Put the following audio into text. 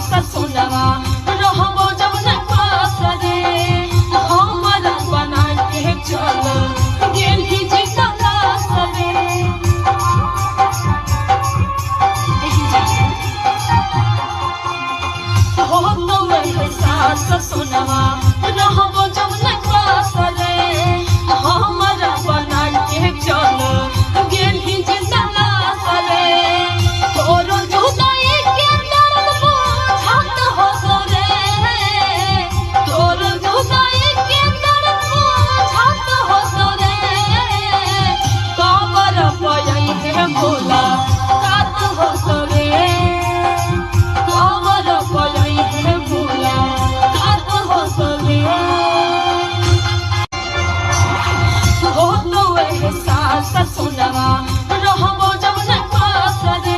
ससुरवा रहबो जवन पास रे हमरा बना के चल गेली जी तलाश रे हो तो मैं सास ससुरवा